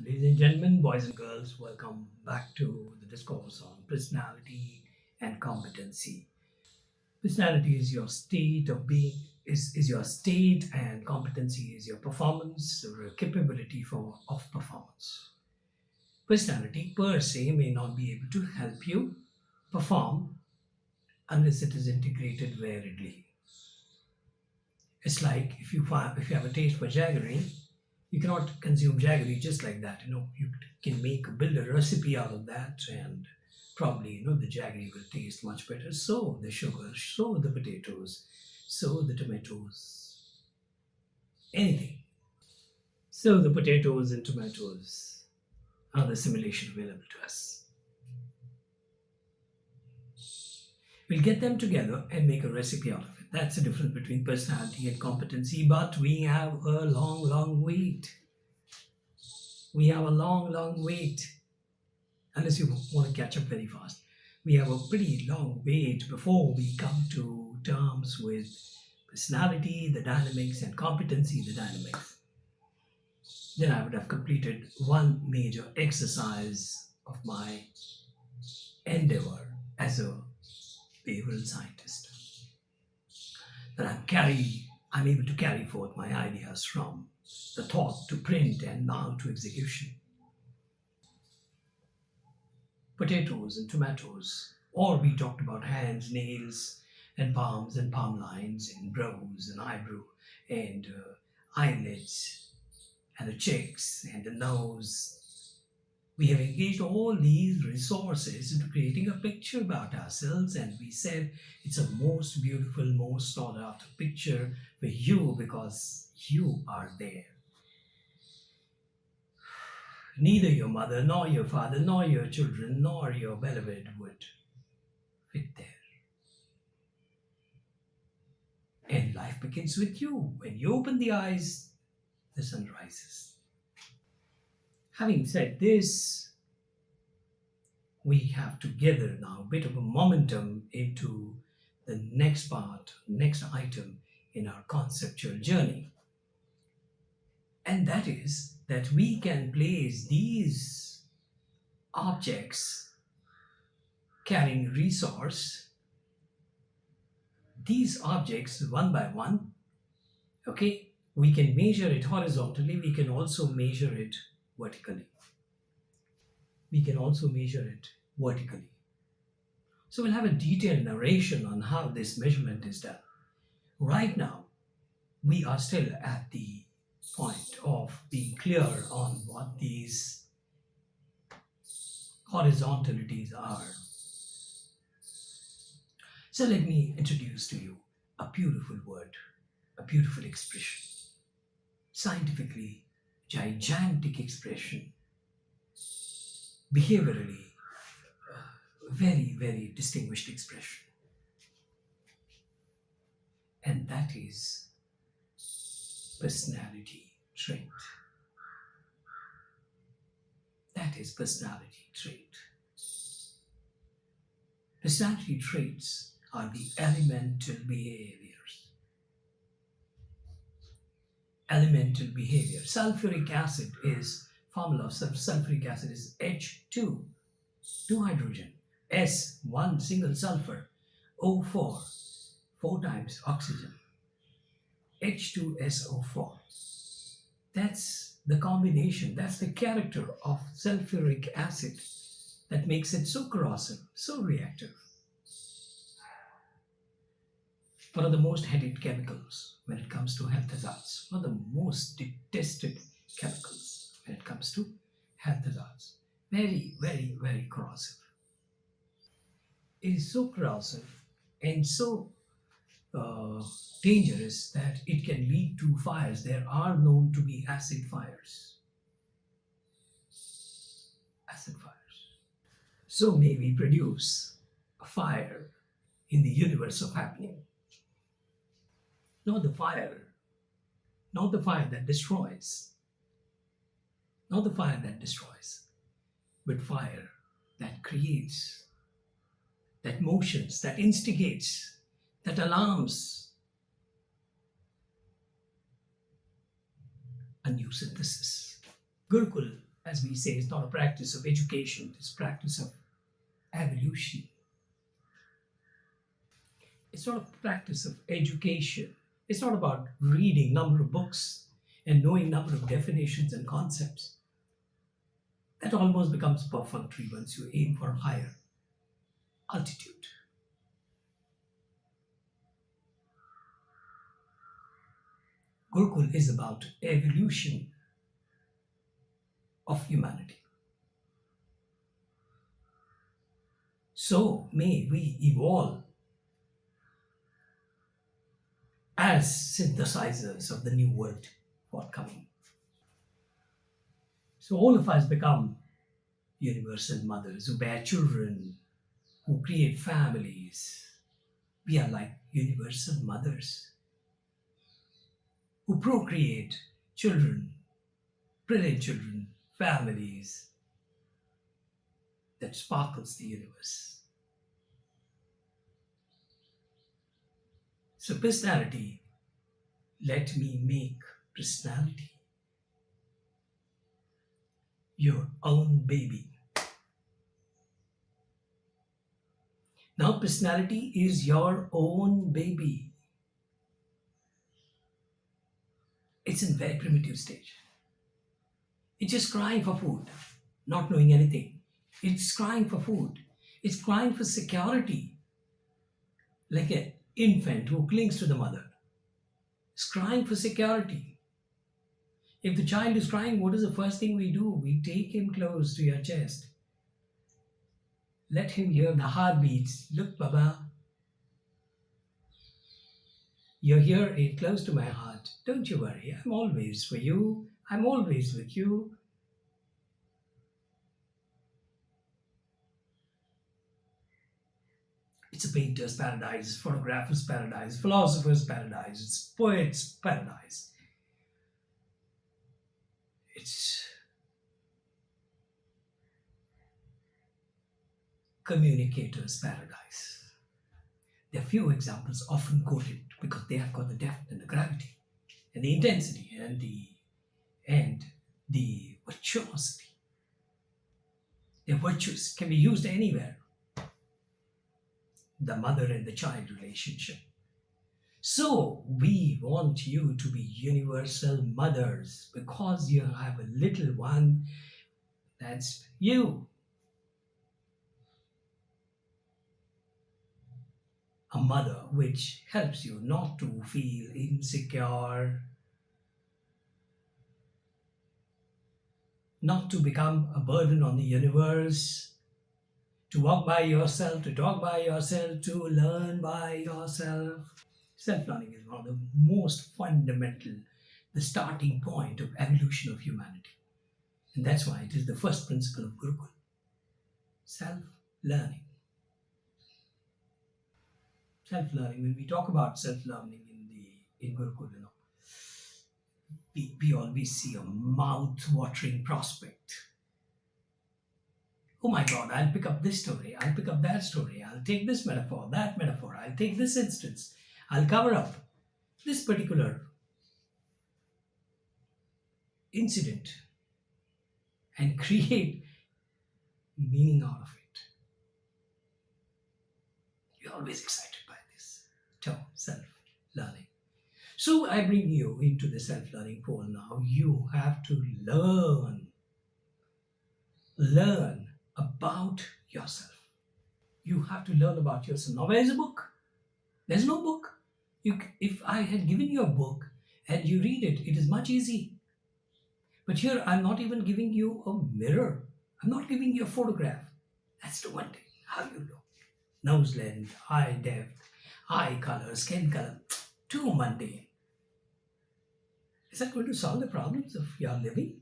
Ladies and gentlemen, boys and girls, welcome back to the discourse on personality and competency. Personality is your state of being, is your state, and competency is your performance or a capability of performance. Personality per se may not be able to help you perform unless it is integrated variedly. It's like if you have a taste for jaggery, you cannot consume jaggery just like that. You can build a recipe out of that, and probably the jaggery will taste much better. So the sugar, so the potatoes, so the tomatoes, anything. So the potatoes and tomatoes are the simulation available to us. We'll get them together and make a recipe out of it. That's the difference between personality and competency. But we have a long, long wait. We have a long, long wait. Unless you want to catch up very fast. We have a pretty long wait before we come to terms with personality, the dynamics, and competency, the dynamics. Then I would have completed one major exercise of my endeavor as a behavioral scientist. That I'm able to carry forth my ideas from the thought to print and now to execution. Potatoes and tomatoes, or we talked about hands, nails, and palm lines, and brows and eyebrow, and eyelids, and the cheeks, and the nose. We have engaged all these resources into creating a picture about ourselves, and we said it's a most beautiful, most sought after picture for you because you are there. Neither your mother, nor your father, nor your children, nor your beloved would fit there. And life begins with you. When you open the eyes, the sun rises. Having said this, we have to gather now a bit of a momentum into the next part, next item in our conceptual journey. And that is that we can place these objects carrying resource, these objects one by one. Okay, we can measure it horizontally, we can also measure it vertically. So we'll have a detailed narration on how this measurement is done. Right now, we are still at the point of being clear on what these horizontalities are. So let me introduce to you a beautiful word, a beautiful expression, scientifically gigantic expression, behaviorally very, very distinguished expression. And that is personality trait. That is personality trait. Personality traits are the elemental behaviors. Elemental behavior. Sulfuric acid is, formula of sulfuric acid is H2, 2 hydrogen, S, 1 single sulfur, O4, 4 times oxygen, H2SO4. That's the combination, that's the character of sulfuric acid that makes it so corrosive, so reactive. One of the most hated chemicals when it comes to health hazards, one of the most detested chemicals when it comes to health hazards. Very, very, very corrosive. It is so corrosive and so uh, dangerous that it can lead to fires. There are known to be acid fires. Acid fires. So may we produce a fire in the universe of happening. Not the fire, not the fire that destroys, not the fire that destroys, but fire that creates, that motions, that instigates, that alarms a new synthesis. Gurukul as we say, it's not a practice of education, it's practice of evolution. It's not a practice of education. It's not about reading number of books and knowing number of definitions and concepts. That almost becomes perfunctory once you aim for higher altitude. Gurukul is about evolution of humanity. So may we evolve as synthesizers of the new world forthcoming. So all of us become universal mothers who bear children, who create families. We are like universal mothers who procreate children, brilliant children, families that sparkles the universe. So personality, let me make personality your own baby. Now personality is your own baby. It's in very primitive stage. It's just crying for food, not knowing anything. It's crying for food. It's crying for security, like an infant who clings to the mother. It's crying for security. If the child is crying, what is the first thing we do? We take him close to your chest. Let him hear the heartbeats. Look, Baba, you're here close to my heart. Don't you worry. I'm always for you. I'm always with you. It's a painter's paradise, photographer's paradise, philosopher's paradise, it's poet's paradise. It's communicator's paradise. There are few examples often quoted because they have got the depth and the gravity and the intensity and the virtuosity. Their virtues can be used anywhere. The mother and the child relationship. So we want you to be universal mothers because you have a little one. That's you. A mother which helps you not to feel insecure, not to become a burden on the universe, to walk by yourself, to talk by yourself, to learn by yourself. Self-learning is one of the most fundamental, the starting point of evolution of humanity. And that's why it is the first principle of Gurukul. Self-learning. Self-learning, when we talk about self-learning in Gurukul, we always see a mouth-watering prospect. Oh my God, I'll pick up this story, I'll pick up that story, I'll take this metaphor, that metaphor, I'll take this instance, I'll cover up this particular incident and create meaning out of it. You're always excited by this term, self-learning. So I bring you into the self-learning pole now. You have to learn about yourself. You have to learn about yourself. Now, where's the book? There's no book. If I had given you a book and you read it, it is much easy. But here, I'm not even giving you a mirror. I'm not giving you a photograph. That's the one thing. How you look. Nose length, eye depth, eye color, skin color. Too mundane. Is that going to solve the problems of your living?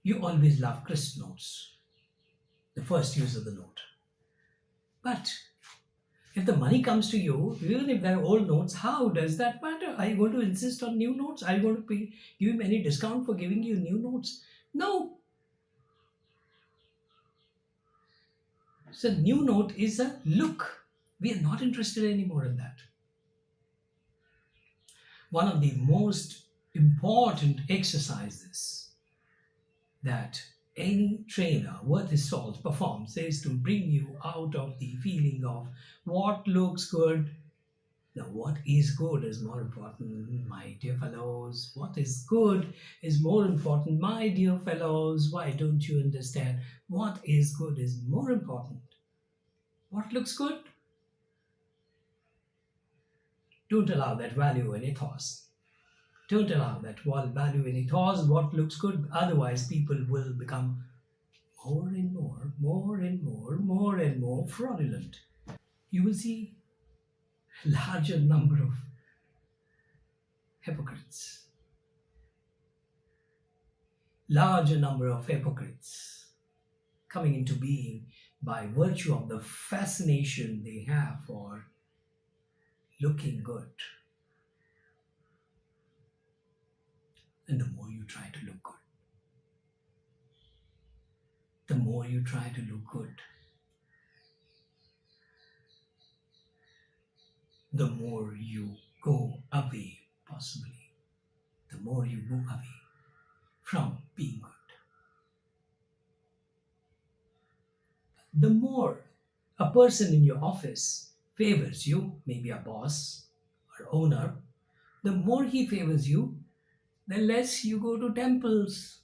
You always love crisp notes, the first use of the note. But if the money comes to you, even if they're old notes, how does that matter? Are you going to insist on new notes? Are you going to give him any discount for giving you new notes? No. So new note is a look. We are not interested anymore in that. One of the most important exercises that any trainer worth his salt performs is to bring you out of the feeling of what looks good. Now, what is good is more important, my dear fellows. What is good is more important, my dear fellows. Why don't you understand? What is good is more important. What looks good? Don't allow that value in ethos. Don't allow that value in ethos. What looks good? Otherwise, people will become more and more, more and more, more and more fraudulent. You will see a larger number of hypocrites, larger number of hypocrites coming into being by virtue of the fascination they have for looking good. And the more you try to look good, the more you try to look good, the more you go away, possibly, the more you go away from being good. The more a person in your office favors you, maybe a boss or owner, the more he favors you, the less you go to temples.